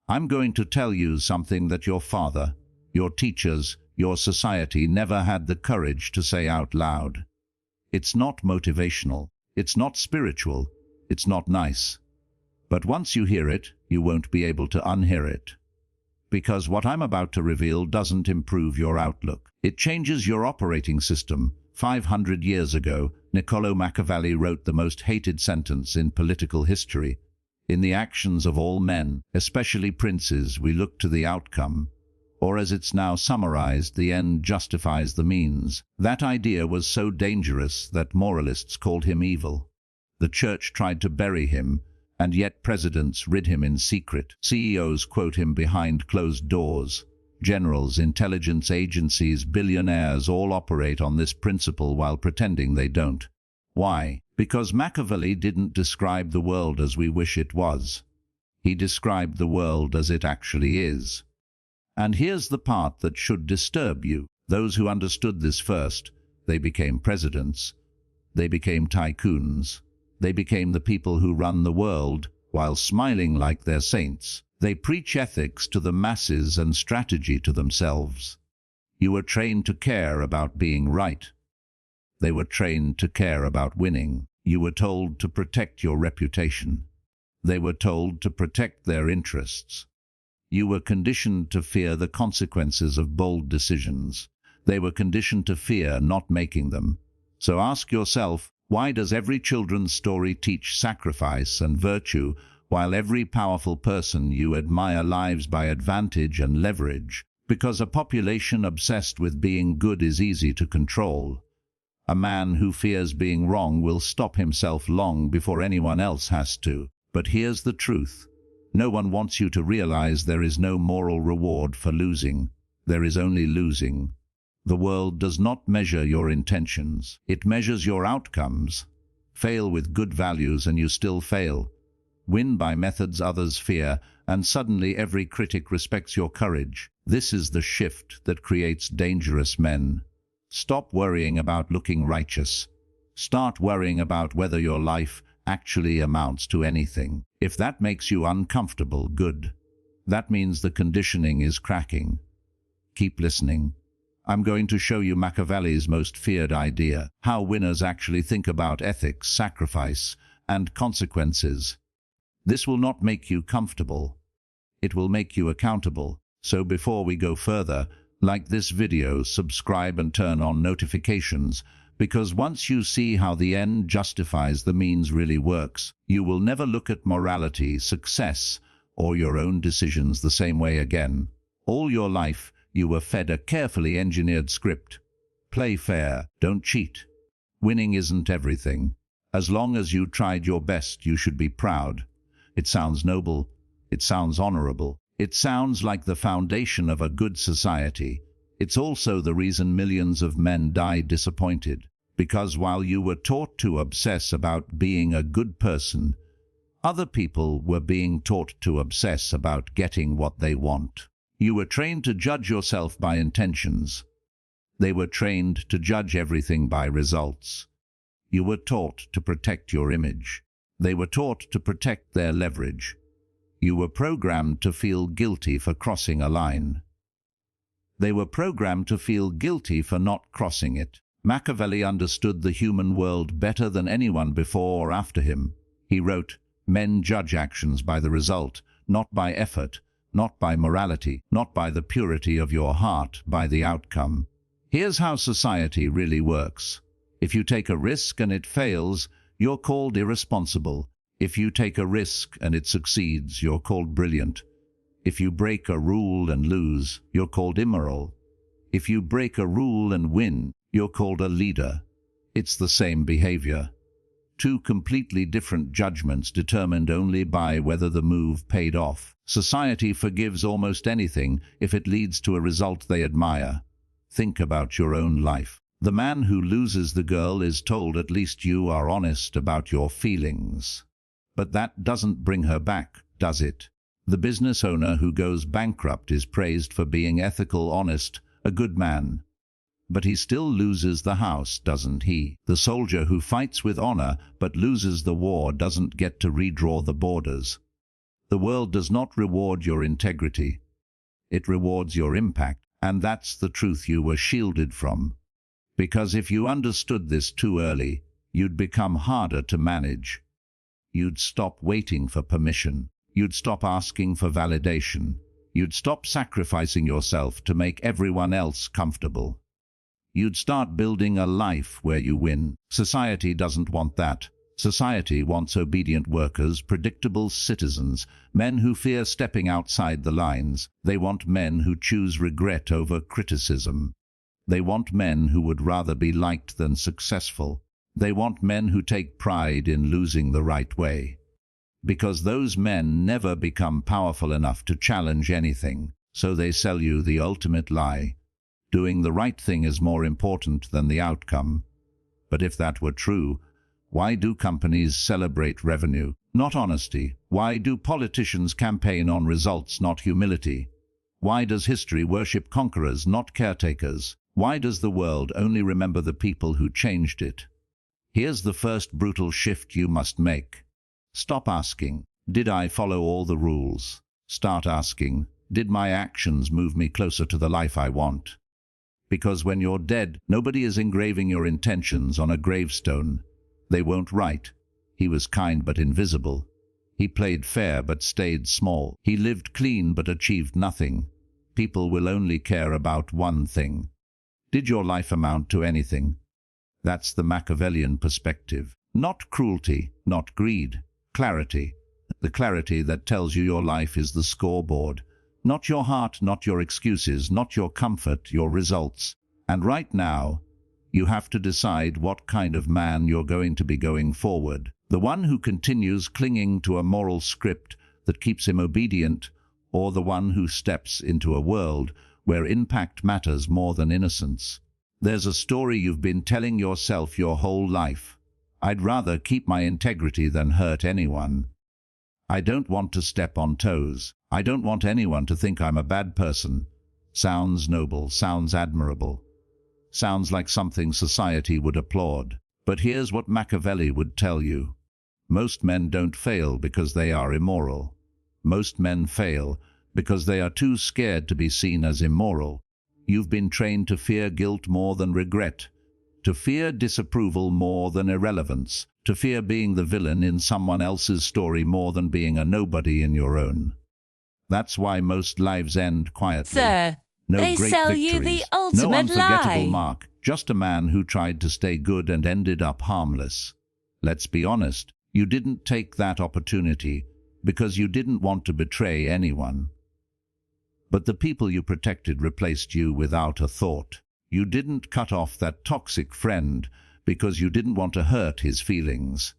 I'm going to tell you something that your father, your teachers, your society never had the courage to say out loud. It's not motivational, it's not spiritual, it's not nice. But once you hear it, you won't be able to unhear it. Because what I'm about to reveal doesn't improve your outlook. It changes your operating system. 500 years ago, Niccolò Machiavelli wrote the most hated sentence in political history. In the actions of all men, especially princes, we look to the outcome. Or as it's now summarized, the end justifies the means. That idea was so dangerous that moralists called him evil. The church tried to bury him, and yet presidents rid him in secret. CEOs quote him behind closed doors. Generals, intelligence agencies, billionaires all operate on this principle while pretending they don't. Why? Because Machiavelli didn't describe the world as we wish it was. He described the world as it actually is. And here's the part that should disturb you. Those who understood this first, they became presidents. They became tycoons. They became the people who run the world, while smiling like they're saints. They preach ethics to the masses and strategy to themselves. You were trained to care about being right. They were trained to care about winning. You were told to protect your reputation. They were told to protect their interests. You were conditioned to fear the consequences of bold decisions. They were conditioned to fear not making them. So ask yourself, why does every children's story teach sacrifice and virtue, while every powerful person you admire lives by advantage and leverage? Because a population obsessed with being good is easy to control. A man who fears being wrong will stop himself long before anyone else has to. But here's the truth. No one wants you to realize there is no moral reward for losing. There is only losing. The world does not measure your intentions. It measures your outcomes. Fail with good values and you still fail. Win by methods others fear, and suddenly every critic respects your courage. This is the shift that creates dangerous men. Stop worrying about looking righteous. Start worrying about whether your life actually amounts to anything. If that makes you uncomfortable, good. That means the conditioning is cracking. Keep listening. I'm going to show you Machiavelli's most feared idea, how winners actually think about ethics, sacrifice, and consequences. This will not make you comfortable. It will make you accountable. So before we go further, like this video, subscribe and turn on notifications, because once you see how the end justifies the means really works, you will never look at morality, success, or your own decisions the same way again. All your life, you were fed a carefully engineered script. Play fair, don't cheat. Winning isn't everything. As long as you tried your best, you should be proud. It sounds noble. It sounds honorable. It sounds like the foundation of a good society. It's also the reason millions of men die disappointed. Because while you were taught to obsess about being a good person, other people were being taught to obsess about getting what they want. You were trained to judge yourself by intentions. They were trained to judge everything by results. You were taught to protect your image. They were taught to protect their leverage. You were programmed to feel guilty for crossing a line. They were programmed to feel guilty for not crossing it. Machiavelli understood the human world better than anyone before or after him. He wrote, "Men judge actions by the result, not by effort, not by morality, not by the purity of your heart, by the outcome." Here's how society really works. If you take a risk and it fails, you're called irresponsible. If you take a risk and it succeeds, you're called brilliant. If you break a rule and lose, you're called immoral. If you break a rule and win, you're called a leader. It's the same behavior. Two completely different judgments determined only by whether the move paid off. Society forgives almost anything if it leads to a result they admire. Think about your own life. The man who loses the girl is told at least you are honest about your feelings. But that doesn't bring her back, does it? The business owner who goes bankrupt is praised for being ethical, honest, a good man. But he still loses the house, doesn't he? The soldier who fights with honor but loses the war doesn't get to redraw the borders. The world does not reward your integrity. It rewards your impact, and that's the truth you were shielded from. Because if you understood this too early, you'd become harder to manage. You'd stop waiting for permission. You'd stop asking for validation. You'd stop sacrificing yourself to make everyone else comfortable. You'd start building a life where you win. Society doesn't want that. Society wants obedient workers, predictable citizens, men who fear stepping outside the lines. They want men who choose regret over criticism. They want men who would rather be liked than successful. They want men who take pride in losing the right way. Because those men never become powerful enough to challenge anything, so they sell you the ultimate lie. Doing the right thing is more important than the outcome. But if that were true, why do companies celebrate revenue, not honesty? Why do politicians campaign on results, not humility? Why does history worship conquerors, not caretakers? Why does the world only remember the people who changed it? Here's the first brutal shift you must make. Stop asking, did I follow all the rules? Start asking, did my actions move me closer to the life I want? Because when you're dead, nobody is engraving your intentions on a gravestone. They won't write, "He was kind but invisible. He played fair but stayed small. He lived clean but achieved nothing." People will only care about one thing. Did your life amount to anything? That's the Machiavellian perspective. Not cruelty, not greed. Clarity. The clarity that tells you your life is the scoreboard. Not your heart, not your excuses, not your comfort, your results. And right now, you have to decide what kind of man you're going to be going forward. The one who continues clinging to a moral script that keeps him obedient, or the one who steps into a world where impact matters more than innocence. There's a story you've been telling yourself your whole life. I'd rather keep my integrity than hurt anyone. I don't want to step on toes. I don't want anyone to think I'm a bad person. Sounds noble, sounds admirable. Sounds like something society would applaud. But here's what Machiavelli would tell you. Most men don't fail because they are immoral. Most men fail because they are too scared to be seen as immoral. You've been trained to fear guilt more than regret, to fear disapproval more than irrelevance, to fear being the villain in someone else's story more than being a nobody in your own. That's why most lives end quietly. Sir, No they great sell victories, you the no ultimate unforgettable lie. mark, just a man who tried to stay good and ended up harmless. Let's be honest, you didn't take that opportunity because you didn't want to betray anyone. But the people you protected replaced you without a thought. You didn't cut off that toxic friend because you didn't want to hurt his feelings.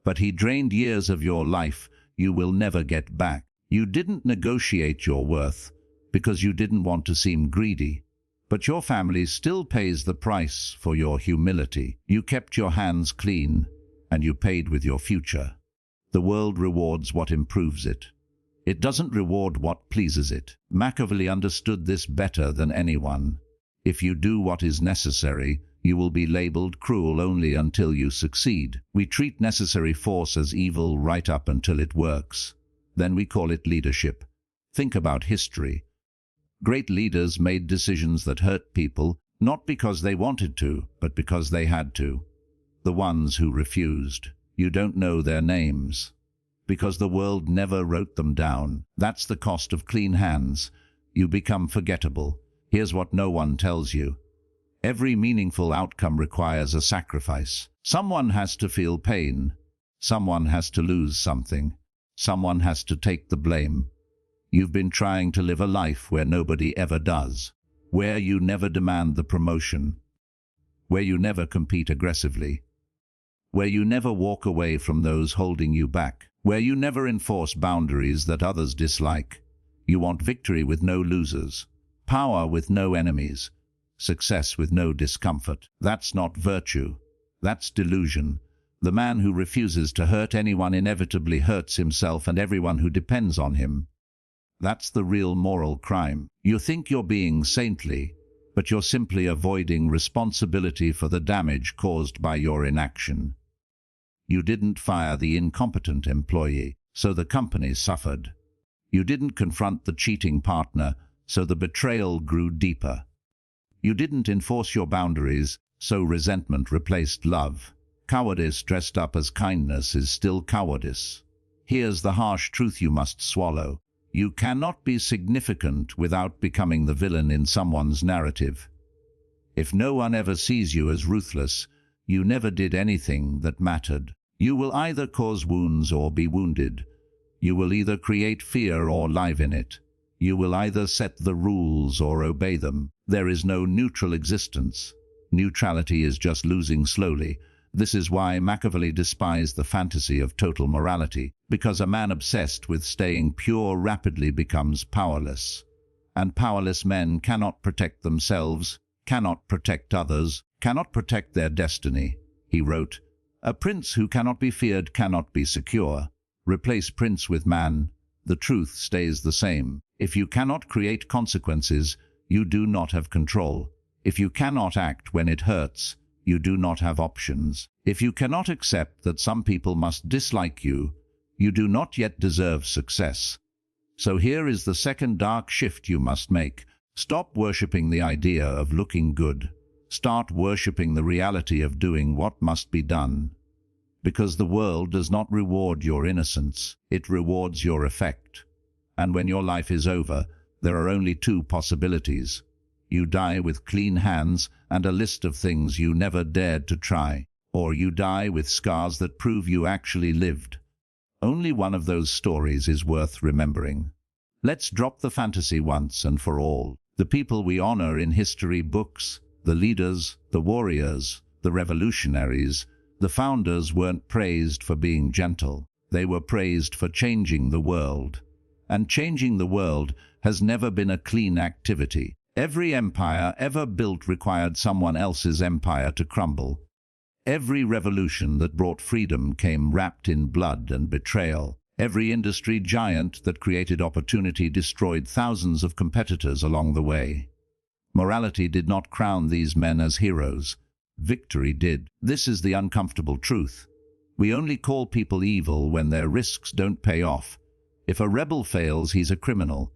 But he drained years of your life you will never get back. You didn't negotiate your worth because you didn't want to seem greedy. But your family still pays the price for your humility. You kept your hands clean, and you paid with your future. The world rewards what improves it. It doesn't reward what pleases it. Machiavelli understood this better than anyone. If you do what is necessary, you will be labeled cruel only until you succeed. We treat necessary force as evil right up until it works. Then we call it leadership. Think about history. Great leaders made decisions that hurt people, not because they wanted to, but because they had to. The ones who refused. You don't know their names, because the world never wrote them down. That's the cost of clean hands. You become forgettable. Here's what no one tells you. Every meaningful outcome requires a sacrifice. Someone has to feel pain. Someone has to lose something. Someone has to take the blame. You've been trying to live a life where nobody ever does, where you never demand the promotion, where you never compete aggressively, where you never walk away from those holding you back, where you never enforce boundaries that others dislike. You want victory with no losers, power with no enemies, success with no discomfort. That's not virtue. That's delusion. The man who refuses to hurt anyone inevitably hurts himself and everyone who depends on him. That's the real moral crime. You think you're being saintly, but you're simply avoiding responsibility for the damage caused by your inaction. You didn't fire the incompetent employee, so the company suffered. You didn't confront the cheating partner, so the betrayal grew deeper. You didn't enforce your boundaries, so resentment replaced love. Cowardice dressed up as kindness is still cowardice. Here's the harsh truth you must swallow. You cannot be significant without becoming the villain in someone's narrative. If no one ever sees you as ruthless, you never did anything that mattered. You will either cause wounds or be wounded. You will either create fear or live in it. You will either set the rules or obey them. There is no neutral existence. Neutrality is just losing slowly. This is why Machiavelli despised the fantasy of total morality, because a man obsessed with staying pure rapidly becomes powerless. And powerless men cannot protect themselves, cannot protect others, cannot protect their destiny. He wrote, "A prince who cannot be feared cannot be secure. Replace prince with man. The truth stays the same. If you cannot create consequences, you do not have control. If you cannot act when it hurts, you do not have options. If you cannot accept that some people must dislike you, you do not yet deserve success." So here is the second dark shift you must make. Stop worshipping the idea of looking good. Start worshipping the reality of doing what must be done. Because the world does not reward your innocence, it rewards your effect. And when your life is over, there are only two possibilities. You die with clean hands and a list of things you never dared to try, or you die with scars that prove you actually lived. Only one of those stories is worth remembering. Let's drop the fantasy once and for all. The people we honor in history books, the leaders, the warriors, the revolutionaries, the founders weren't praised for being gentle. They were praised for changing the world. And changing the world has never been a clean activity. Every empire ever built required someone else's empire to crumble. Every revolution that brought freedom came wrapped in blood and betrayal. Every industry giant that created opportunity destroyed thousands of competitors along the way. Morality did not crown these men as heroes. Victory did. This is the uncomfortable truth. We only call people evil when their risks don't pay off. If a rebel fails, he's a criminal.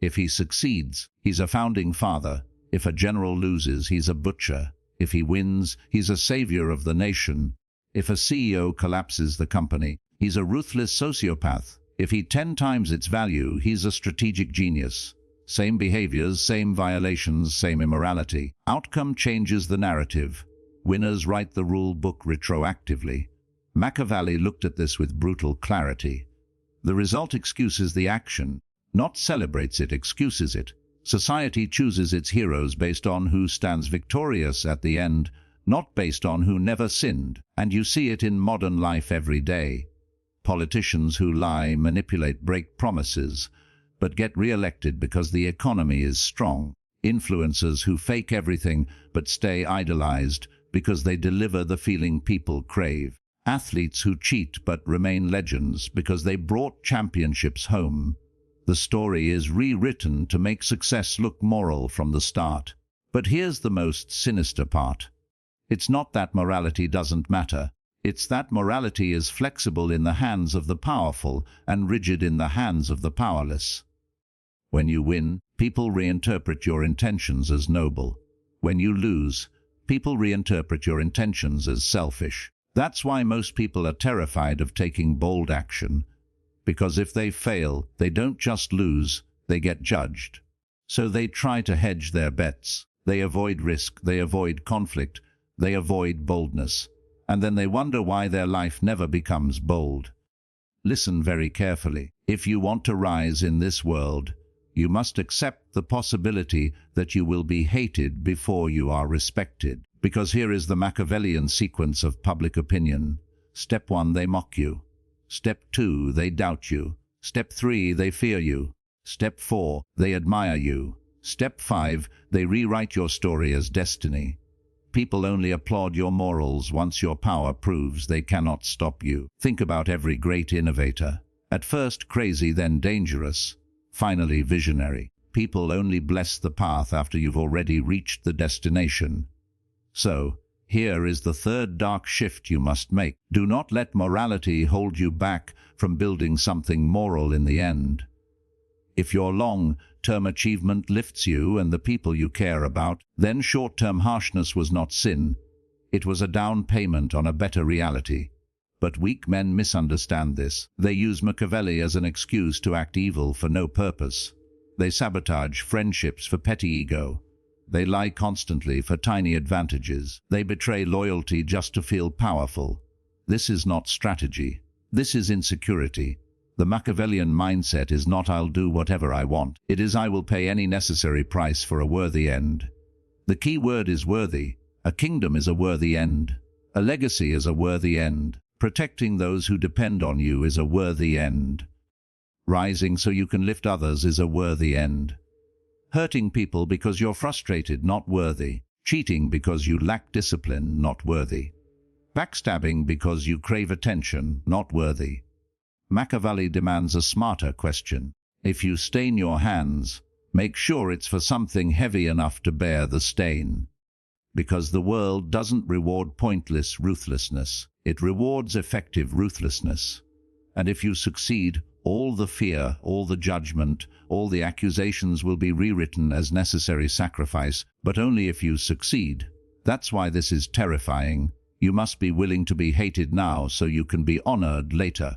If he succeeds, he's a founding father. If a general loses, he's a butcher. If he wins, he's a savior of the nation. If a CEO collapses the company, he's a ruthless sociopath. If he 10 times its value, he's a strategic genius. Same behaviors, same violations, same immorality. Outcome changes the narrative. Winners write the rule book retroactively. Machiavelli looked at this with brutal clarity. The result excuses the action. Not celebrates it, excuses it. Society chooses its heroes based on who stands victorious at the end, not based on who never sinned. And you see it in modern life every day. Politicians who lie, manipulate, break promises, but get re-elected because the economy is strong. Influencers who fake everything but stay idolized because they deliver the feeling people crave. Athletes who cheat but remain legends because they brought championships home. The story is rewritten to make success look moral from the start. But here's the most sinister part. It's not that morality doesn't matter. It's that morality is flexible in the hands of the powerful and rigid in the hands of the powerless. When you win, people reinterpret your intentions as noble. When you lose, people reinterpret your intentions as selfish. That's why most people are terrified of taking bold action. Because if they fail, they don't just lose, they get judged. So they try to hedge their bets. They avoid risk, they avoid conflict, they avoid boldness. And then they wonder why their life never becomes bold. Listen very carefully. If you want to rise in this world, you must accept the possibility that you will be hated before you are respected. Because here is the Machiavellian sequence of public opinion. Step 1, they mock you. Step 2, they doubt you. Step 3, they fear you. Step 4, they admire you. Step 5, they rewrite your story as destiny. People only applaud your morals once your power proves they cannot stop you. Think about every great innovator. At first crazy, then dangerous. Finally visionary. People only bless the path after you've already reached the destination. So, Here is the third dark shift you must make. Do not let morality hold you back from building something moral in the end. If your long-term achievement lifts you and the people you care about, then short-term harshness was not sin. It was a down payment on a better reality. But weak men misunderstand this. They use Machiavelli as an excuse to act evil for no purpose. They sabotage friendships for petty ego. They lie constantly for tiny advantages. They betray loyalty just to feel powerful. This is not strategy. This is insecurity. The Machiavellian mindset is not "I'll do whatever I want." It is "I will pay any necessary price for a worthy end." The key word is worthy. A kingdom is a worthy end. A legacy is a worthy end. Protecting those who depend on you is a worthy end. Rising so you can lift others is a worthy end. Hurting people because you're frustrated, not worthy. Cheating because you lack discipline, not worthy. Backstabbing because you crave attention, not worthy. Machiavelli demands a smarter question. If you stain your hands, make sure it's for something heavy enough to bear the stain. Because the world doesn't reward pointless ruthlessness. It rewards effective ruthlessness. And if you succeed, all the fear, all the judgment, all the accusations will be rewritten as necessary sacrifice, but only if you succeed. That's why this is terrifying. You must be willing to be hated now so you can be honored later.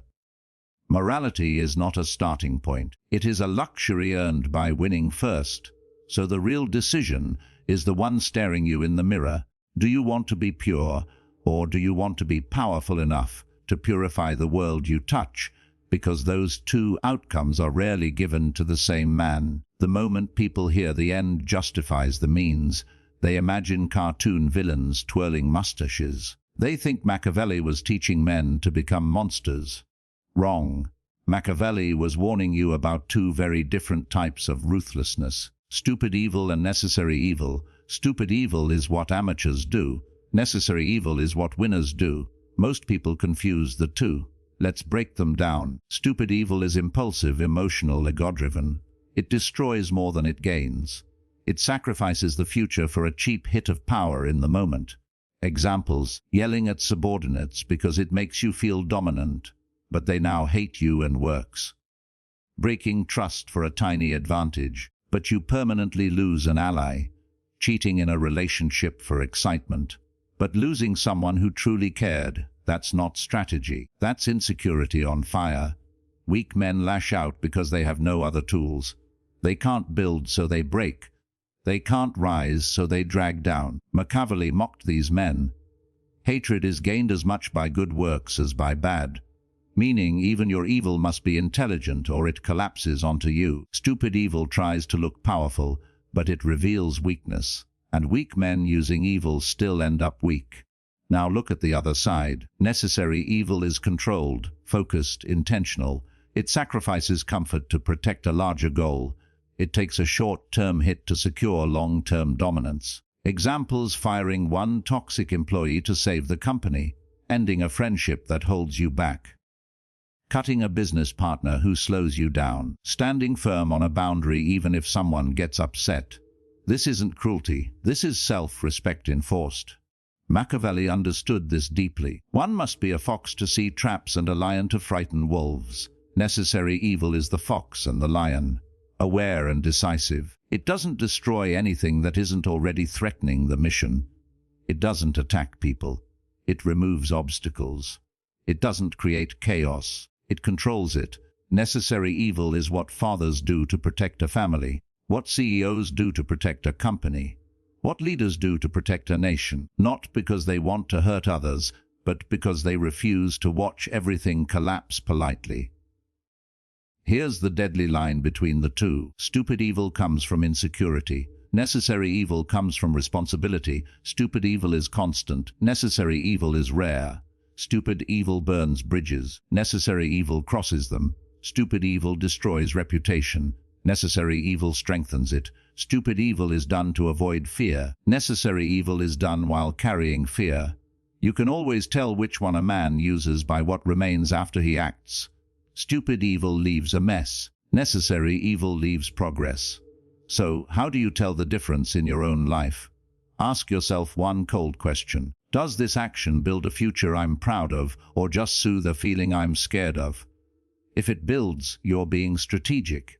Morality is not a starting point. It is a luxury earned by winning first. So the real decision is the one staring you in the mirror. Do you want to be pure, or do you want to be powerful enough to purify the world you touch? Because those two outcomes are rarely given to the same man. The moment people hear the end justifies the means, they imagine cartoon villains twirling mustaches. They think Machiavelli was teaching men to become monsters. Wrong. Machiavelli was warning you about two very different types of ruthlessness. Stupid evil and necessary evil. Stupid evil is what amateurs do. Necessary evil is what winners do. Most people confuse the two. Let's break them down. Stupid evil is impulsive, emotional, ego-driven. It destroys more than it gains. It sacrifices the future for a cheap hit of power in the moment. Examples: yelling at subordinates because it makes you feel dominant, but they now hate you and works. Breaking trust for a tiny advantage, but you permanently lose an ally. Cheating in a relationship for excitement, but losing someone who truly cared. That's not strategy. That's insecurity on fire. Weak men lash out because they have no other tools. They can't build, so they break. They can't rise, so they drag down. Machiavelli mocked these men. Hatred is gained as much by good works as by bad. Meaning, even your evil must be intelligent or it collapses onto you. Stupid evil tries to look powerful, but it reveals weakness. And weak men using evil still end up weak. Now look at the other side. Necessary evil is controlled, focused, intentional. It sacrifices comfort to protect a larger goal. It takes a short-term hit to secure long-term dominance. Examples: firing one toxic employee to save the company, ending a friendship that holds you back, cutting a business partner who slows you down, standing firm on a boundary even if someone gets upset. This isn't cruelty. This is self-respect enforced. Machiavelli understood this deeply. One must be a fox to see traps and a lion to frighten wolves. Necessary evil is the fox and the lion. Aware and decisive. It doesn't destroy anything that isn't already threatening the mission. It doesn't attack people. It removes obstacles. It doesn't create chaos. It controls it. Necessary evil is what fathers do to protect a family, what CEOs do to protect a company, what leaders do to protect a nation, not because they want to hurt others, but because they refuse to watch everything collapse politely. Here's the deadly line between the two. Stupid evil comes from insecurity. Necessary evil comes from responsibility. Stupid evil is constant. Necessary evil is rare. Stupid evil burns bridges. Necessary evil crosses them. Stupid evil destroys reputation. Necessary evil strengthens it. Stupid evil is done to avoid fear. Necessary evil is done while carrying fear. You can always tell which one a man uses by what remains after he acts. Stupid evil leaves a mess. Necessary evil leaves progress. So, how do you tell the difference in your own life? Ask yourself one cold question. Does this action build a future I'm proud of, or just soothe a feeling I'm scared of? If it builds, you're being strategic.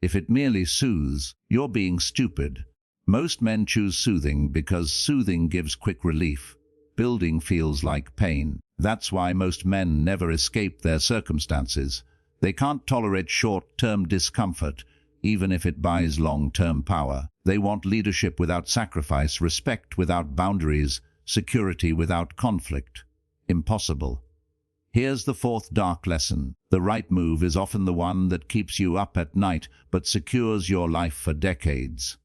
If it merely soothes, you're being stupid. Most men choose soothing because soothing gives quick relief. Building feels like pain. That's why most men never escape their circumstances. They can't tolerate short-term discomfort, even if it buys long-term power. They want leadership without sacrifice, respect without boundaries, security without conflict. Impossible. Here's the fourth dark lesson. The right move is often the one that keeps you up at night but secures your life for decades.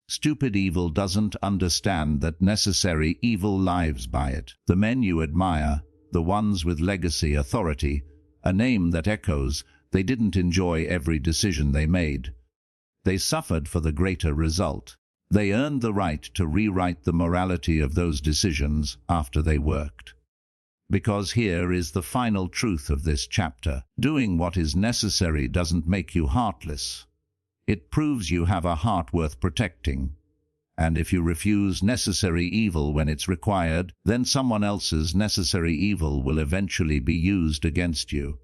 Stupid evil doesn't understand that necessary evil lives by it. The men you admire, the ones with legacy, authority, a name that echoes, they didn't enjoy every decision they made. They suffered for the greater result. They earned the right to rewrite the morality of those decisions after they worked. Because here is the final truth of this chapter. Doing what is necessary doesn't make you heartless. It proves you have a heart worth protecting. And if you refuse necessary evil when it's required, then someone else's necessary evil will eventually be used against you.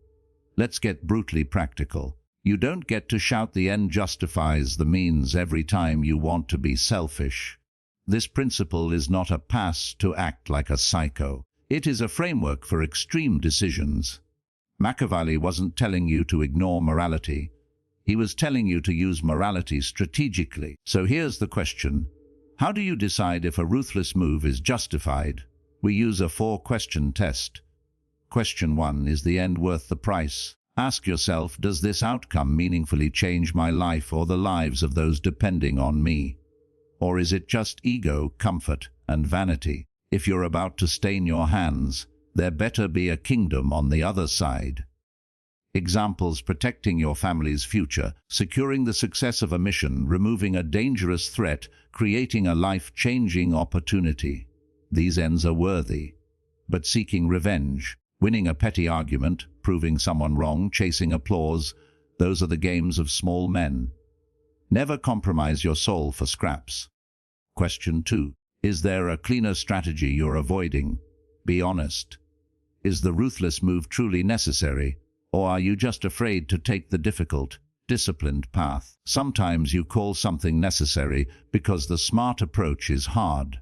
Let's get brutally practical. You don't get to shout the end justifies the means every time you want to be selfish. This principle is not a pass to act like a psycho. It is a framework for extreme decisions. Machiavelli wasn't telling you to ignore morality. He was telling you to use morality strategically. So here's the question. How do you decide if a ruthless move is justified? We use a 4-question test. Question 1, is the end worth the price? Ask yourself, does this outcome meaningfully change my life or the lives of those depending on me? Or is it just ego, comfort, and vanity? If you're about to stain your hands, there better be a kingdom on the other side. Examples: protecting your family's future, securing the success of a mission, removing a dangerous threat, creating a life-changing opportunity. These ends are worthy. But seeking revenge, winning a petty argument, proving someone wrong, chasing applause, those are the games of small men. Never compromise your soul for scraps. Question 2. Is there a cleaner strategy you're avoiding? Be honest. Is the ruthless move truly necessary, or are you just afraid to take the difficult, disciplined path? Sometimes you call something necessary because the smart approach is hard.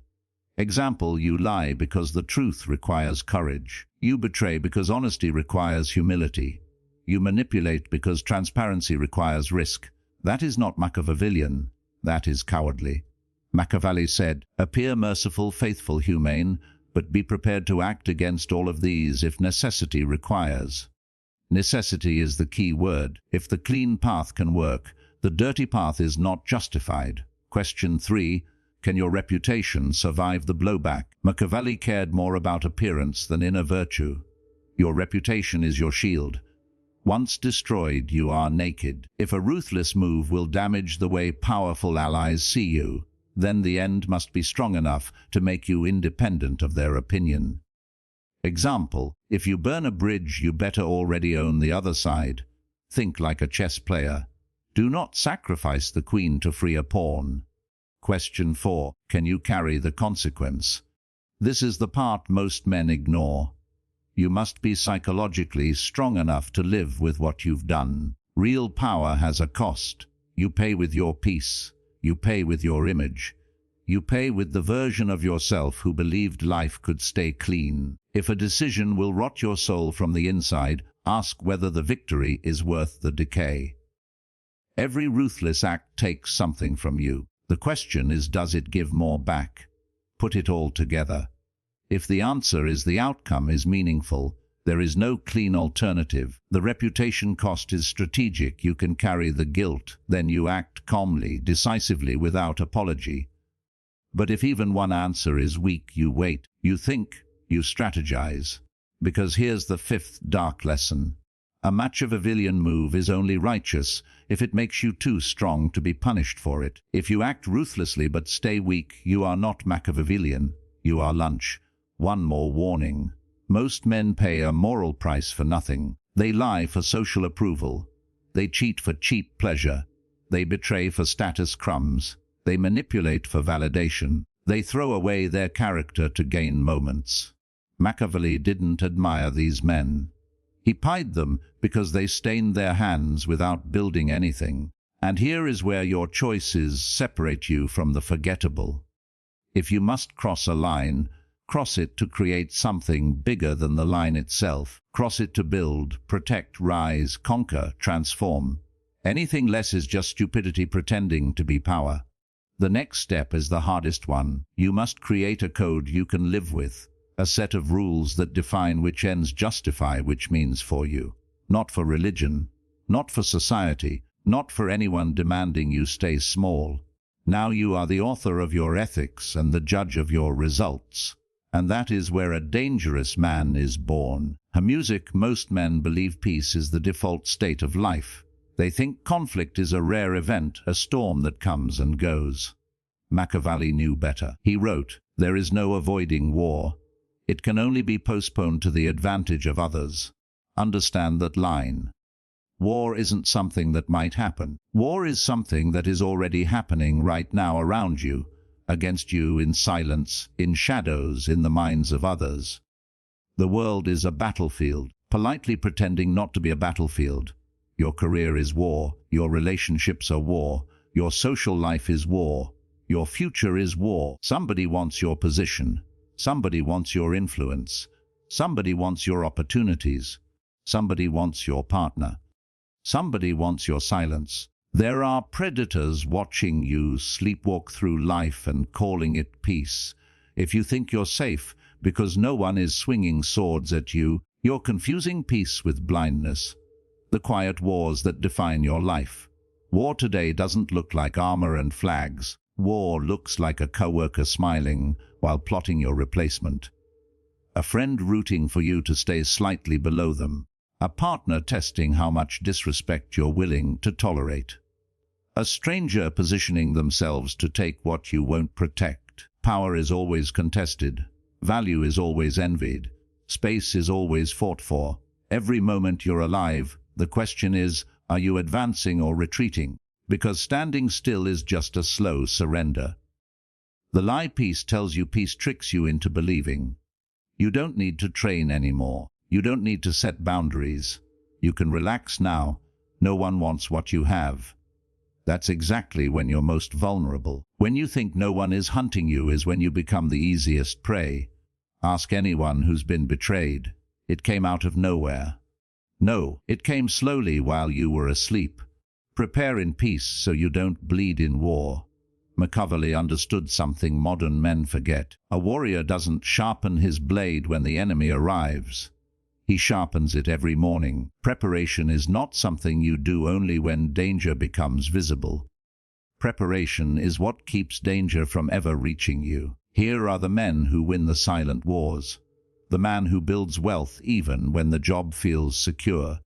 Example: you lie because the truth requires courage. You betray because honesty requires humility. You manipulate because transparency requires risk. That is not Machiavellian. That is cowardly. Machiavelli said, "Appear merciful, faithful, humane, but be prepared to act against all of these if necessity requires." Necessity is the key word. If the clean path can work, the dirty path is not justified. Question 3. Can your reputation survive the blowback? Machiavelli cared more about appearance than inner virtue. Your reputation is your shield. Once destroyed, you are naked. If a ruthless move will damage the way powerful allies see you, then the end must be strong enough to make you independent of their opinion. Example: if you burn a bridge, you better already own the other side. Think like a chess player. Do not sacrifice the queen to free a pawn. Question 4. Can you carry the consequence? This is the part most men ignore. You must be psychologically strong enough to live with what you've done. Real power has a cost. You pay with your peace. You pay with your image. You pay with the version of yourself who believed life could stay clean. If a decision will rot your soul from the inside, ask whether the victory is worth the decay. Every ruthless act takes something from you. The question is, does it give more back? Put it all together. If the answer is the outcome is meaningful, there is no clean alternative. The reputation cost is strategic. You can carry the guilt. Then you act calmly, decisively, without apology. But if even one answer is weak, you wait, you think, you strategize. Because here's the 5th dark lesson. A Machiavellian move is only righteous if it makes you too strong to be punished for it. If you act ruthlessly but stay weak, you are not Machiavellian. You are lunch. One more warning. Most men pay a moral price for nothing. They lie for social approval. They cheat for cheap pleasure. They betray for status crumbs. They manipulate for validation. They throw away their character to gain moments. Machiavelli didn't admire these men. He pied them because they stained their hands without building anything. And here is where your choices separate you from the forgettable. If you must cross a line, cross it to create something bigger than the line itself. Cross it to build, protect, rise, conquer, transform. Anything less is just stupidity pretending to be power. The next step is the hardest one. You must create a code you can live with, a set of rules that define which ends justify which means for you. Not for religion, not for society, not for anyone demanding you stay small. Now you are the author of your ethics and the judge of your results. And that is where a dangerous man is born. In music, most men believe peace is the default state of life. They think conflict is a rare event, a storm that comes and goes. Machiavelli knew better. He wrote, "There is no avoiding war. It can only be postponed to the advantage of others. Understand that line. War isn't something that might happen. War is something that is already happening right now around you, against you, in silence, in shadows, in the minds of others. The world is a battlefield, politely pretending not to be a battlefield. Your career is war, your relationships are war, your social life is war, your future is war. Somebody wants your position, somebody wants your influence, somebody wants your opportunities, somebody wants your partner, somebody wants your silence. There are predators watching you sleepwalk through life and calling it peace. If you think you're safe because no one is swinging swords at you, you're confusing peace with blindness. The quiet wars that define your life. War today doesn't look like armor and flags. War looks like a coworker smiling while plotting your replacement. A friend rooting for you to stay slightly below them. A partner testing how much disrespect you're willing to tolerate. A stranger positioning themselves to take what you won't protect. Power is always contested. Value is always envied. Space is always fought for. Every moment you're alive, the question is, are you advancing or retreating? Because standing still is just a slow surrender. The lie peace tells you peace tricks you into believing. You don't need to train anymore. You don't need to set boundaries. You can relax now. No one wants what you have. That's exactly when you're most vulnerable. When you think no one is hunting you is when you become the easiest prey. Ask anyone who's been betrayed. It came out of nowhere. No, it came slowly while you were asleep. Prepare in peace so you don't bleed in war. Machiavelli understood something modern men forget. A warrior doesn't sharpen his blade when the enemy arrives. He sharpens it every morning. Preparation is not something you do only when danger becomes visible. Preparation is what keeps danger from ever reaching you. Here are the men who win the silent wars. The man who builds wealth even when the job feels secure.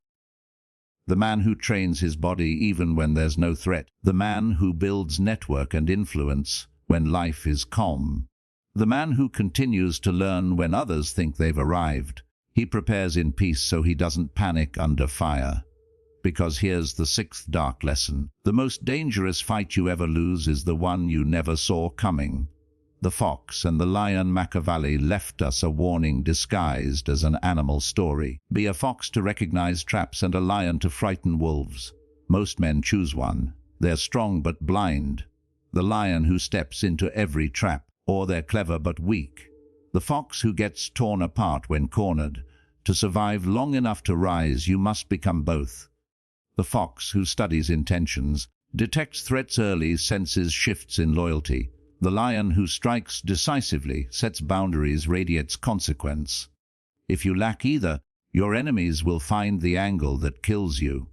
The man who trains his body even when there's no threat. The man who builds network and influence when life is calm. The man who continues to learn when others think they've arrived. He prepares in peace so he doesn't panic under fire. Because here's the sixth dark lesson. The most dangerous fight you ever lose is the one you never saw coming. The fox and the lion. Machiavelli left us a warning disguised as an animal story. Be a fox to recognize traps and a lion to frighten wolves. Most men choose one. They're strong but blind. The lion who steps into every trap, or they're clever but weak. The fox who gets torn apart when cornered. To survive long enough to rise, you must become both. The fox who studies intentions, detects threats early, senses shifts in loyalty. The lion who strikes decisively, sets boundaries, radiates consequence. If you lack either, your enemies will find the angle that kills you.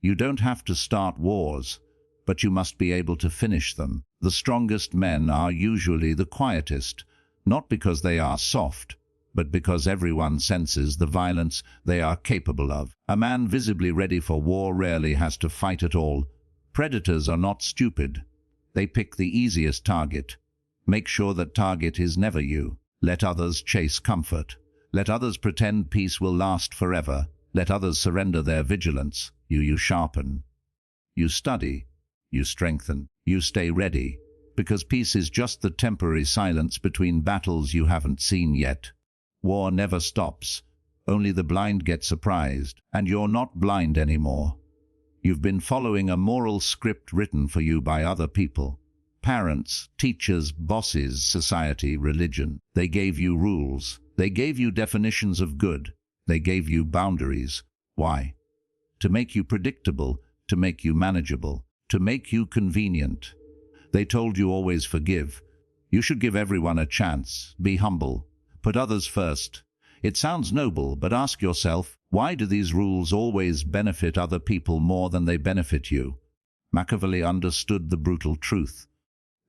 You don't have to start wars, but you must be able to finish them. The strongest men are usually the quietest, not because they are soft, but because everyone senses the violence they are capable of. A man visibly ready for war rarely has to fight at all. Predators are not stupid. They pick the easiest target. Make sure that target is never you. Let others chase comfort. Let others pretend peace will last forever. Let others surrender their vigilance. You sharpen. You study. You strengthen. You stay ready. because peace is just the temporary silence between battles you haven't seen yet. War never stops. Only the blind get surprised, and you're not blind anymore. You've been following a moral script written for you by other people. Parents, teachers, bosses, society, religion. They gave you rules. They gave you definitions of good. They gave you boundaries. Why? To make you predictable, to make you manageable, to make you convenient. They told you always forgive. You should give everyone a chance. Be humble. Put others first. It sounds noble, but ask yourself, why do these rules always benefit other people more than they benefit you? Machiavelli understood the brutal truth.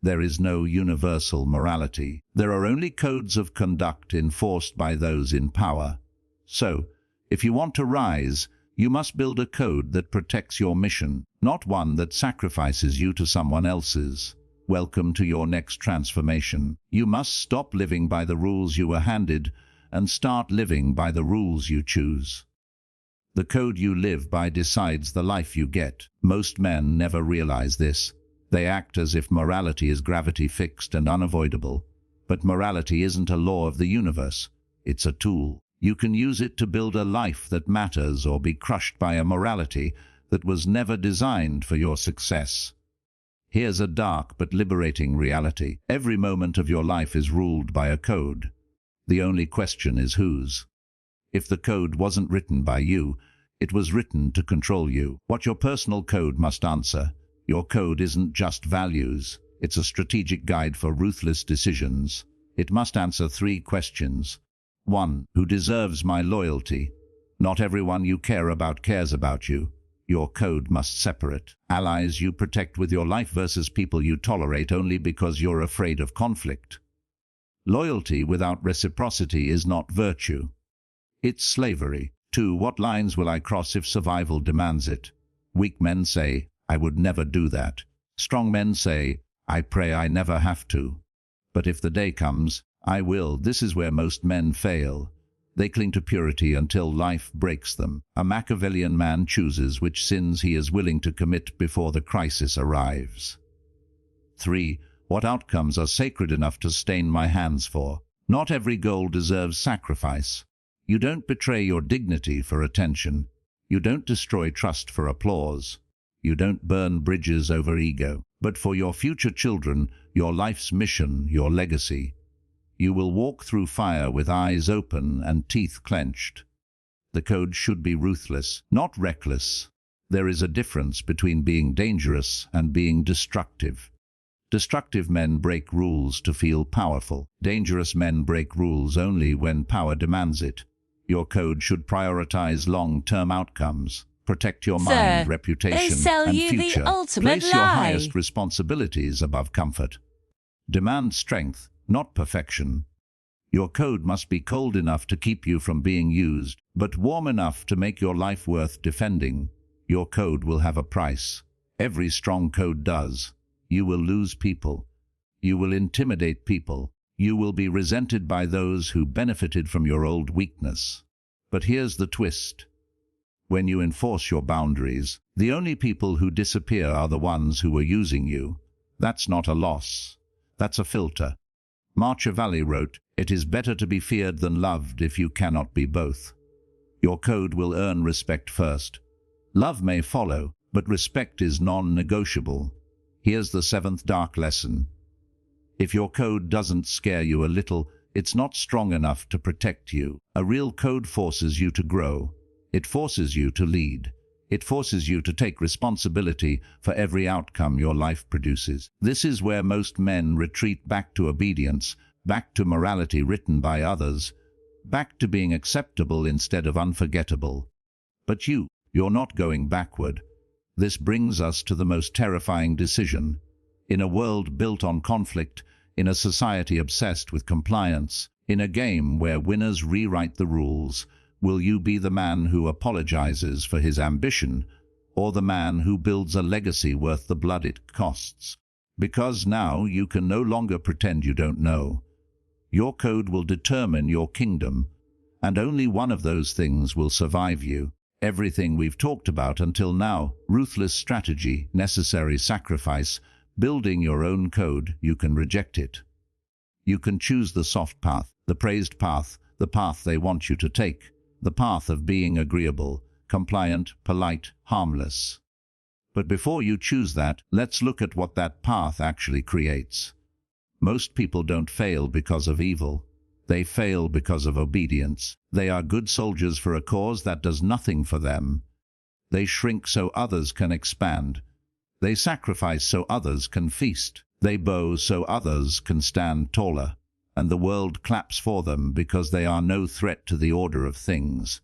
There is no universal morality. There are only codes of conduct enforced by those in power. So, if you want to rise, you must build a code that protects your mission, not one that sacrifices you to someone else's. Welcome to your next transformation. You must stop living by the rules you were handed and start living by the rules you choose. The code you live by decides the life you get. Most men never realize this. They act as if morality is gravity fixed and unavoidable. But morality isn't a law of the universe. It's a tool. You can use it to build a life that matters or be crushed by a morality that was never designed for your success. Here's a dark but liberating reality. Every moment of your life is ruled by a code. The only question is whose. If the code wasn't written by you, it was written to control you. What your personal code must answer. Your code isn't just values. It's a strategic guide for ruthless decisions. It must answer 3 questions. 1. Who deserves my loyalty? Not everyone you care about cares about you. Your code must separate. Allies you protect with your life versus people you tolerate only because you're afraid of conflict. Loyalty without reciprocity is not virtue. It's slavery. 2. What lines will I cross if survival demands it? Weak men say, I would never do that. Strong men say, I pray I never have to. But if the day comes, I will. This is where most men fail. They cling to purity until life breaks them. A Machiavellian man chooses which sins he is willing to commit before the crisis arrives. 3. What outcomes are sacred enough to stain my hands for? Not every goal deserves sacrifice. You don't betray your dignity for attention. You don't destroy trust for applause. You don't burn bridges over ego. But for your future children, your life's mission, your legacy, you will walk through fire with eyes open and teeth clenched. The code should be ruthless, not reckless. There is a difference between being dangerous and being destructive. Destructive men break rules to feel powerful. Dangerous men break rules only when power demands it. Your code should prioritize long-term outcomes. Protect your mind, reputation, and future. Place your highest responsibilities above comfort. Demand strength, not perfection. Your code must be cold enough to keep you from being used, but warm enough to make your life worth defending. Your code will have a price. Every strong code does. You will lose people. You will intimidate people. You will be resented by those who benefited from your old weakness. But here's the twist. When you enforce your boundaries, the only people who disappear are the ones who were using you. That's not a loss. That's a filter. Machiavelli wrote, "It is better to be feared than loved if you cannot be both." Your code will earn respect first. Love may follow, but respect is non-negotiable. Here's the 7th dark lesson. If your code doesn't scare you a little, it's not strong enough to protect you. A real code forces you to grow. It forces you to lead. It forces you to take responsibility for every outcome your life produces. This is where most men retreat back to obedience, back to morality written by others, back to being acceptable instead of unforgettable. But you're not going backward. This brings us to the most terrifying decision. In a world built on conflict, in a society obsessed with compliance, in a game where winners rewrite the rules, will you be the man who apologizes for his ambition, or the man who builds a legacy worth the blood it costs? Because now you can no longer pretend you don't know. Your code will determine your kingdom, and only one of those things will survive you. Everything we've talked about until now, ruthless strategy, necessary sacrifice, Building your own code, you can reject it. You can choose the soft path, the praised path, the path they want you to take, the path of being agreeable, compliant, polite, harmless. But before you choose that, let's look at what that path actually creates. Most people don't fail because of evil. They fail because of obedience. They are good soldiers for a cause that does nothing for them. They shrink so others can expand. They sacrifice so others can feast. They bow so others can stand taller. And the world claps for them because they are no threat to the order of things.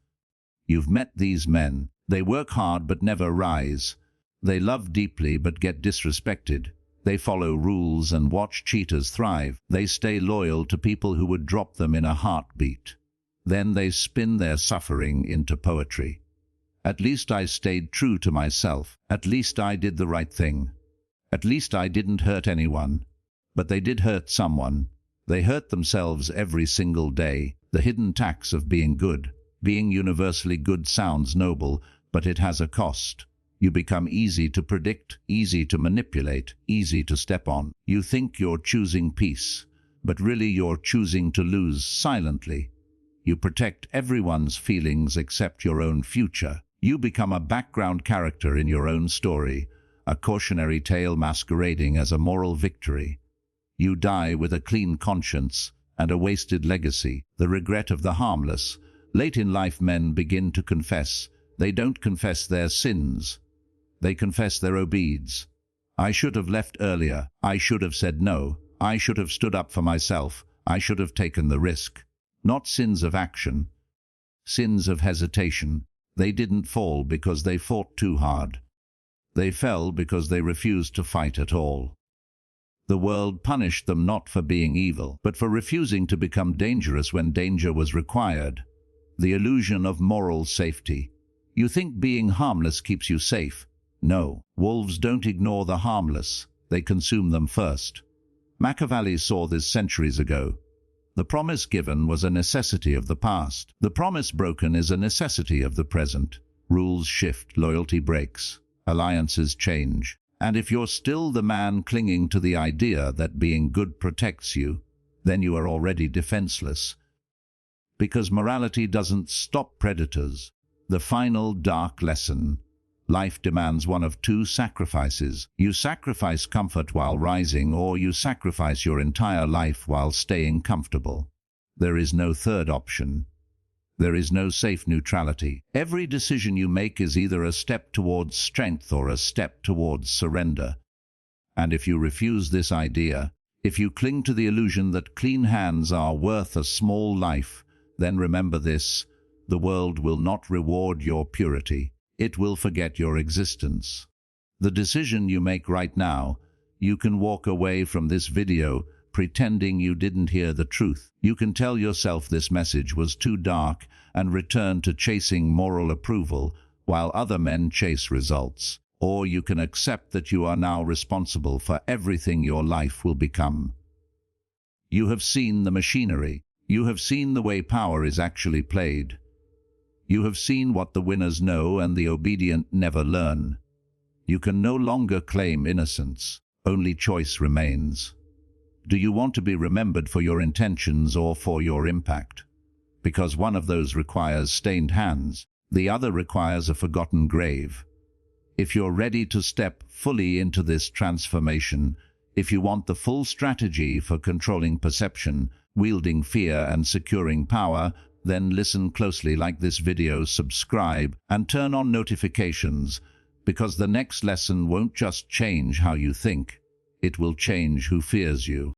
You've met these men. They work hard but never rise. They love deeply but get disrespected. They follow rules and watch cheaters thrive. They stay loyal to people who would drop them in a heartbeat. Then they spin their suffering into poetry. At least I stayed true to myself. At least I did the right thing. At least I didn't hurt anyone. But they did hurt someone. They hurt themselves every single day. The hidden tax of being good. Being universally good sounds noble, but it has a cost. You become easy to predict, easy to manipulate, easy to step on. You think you're choosing peace, but really you're choosing to lose silently. You protect everyone's feelings except your own future. You become a background character in your own story, a cautionary tale masquerading as a moral victory. You die with a clean conscience and a wasted legacy, the regret of the harmless. Late in life, men begin to confess. They don't confess their sins. They confess their obedience. I should have left earlier. I should have said no. I should have stood up for myself. I should have taken the risk. Not sins of action. Sins of hesitation. They didn't fall because they fought too hard. They fell because they refused to fight at all. The world punished them not for being evil, but for refusing to become dangerous when danger was required. The illusion of moral safety. You think being harmless keeps you safe. No, wolves don't ignore the harmless. They consume them first. Machiavelli saw this centuries ago. The promise given was a necessity of the past. The promise broken is a necessity of the present. Rules shift, loyalty breaks, alliances change. And if you're still the man clinging to the idea that being good protects you, then you are already defenseless. Because morality doesn't stop predators. The final dark lesson. Life demands one of two sacrifices. You sacrifice comfort while rising, or you sacrifice your entire life while staying comfortable. There is no third option. There is no safe neutrality. Every decision you make is either a step towards strength or a step towards surrender. And if you refuse this idea, if you cling to the illusion that clean hands are worth a small life, then remember this: the world will not reward your purity. It will forget your existence. The decision you make right now, you can walk away from this video pretending you didn't hear the truth. You can tell yourself this message was too dark and return to chasing moral approval while other men chase results. Or you can accept that you are now responsible for everything your life will become. You have seen the machinery. You have seen the way power is actually played. You have seen what the winners know and the obedient never learn. You can no longer claim innocence. Only choice remains. Do you want to be remembered for your intentions or for your impact? Because one of those requires stained hands, the other requires a forgotten grave. If you're ready to step fully into this transformation, if you want the full strategy for controlling perception, wielding fear and securing power, then listen closely, like this video, subscribe, and turn on notifications, because the next lesson won't just change how you think, it will change who fears you.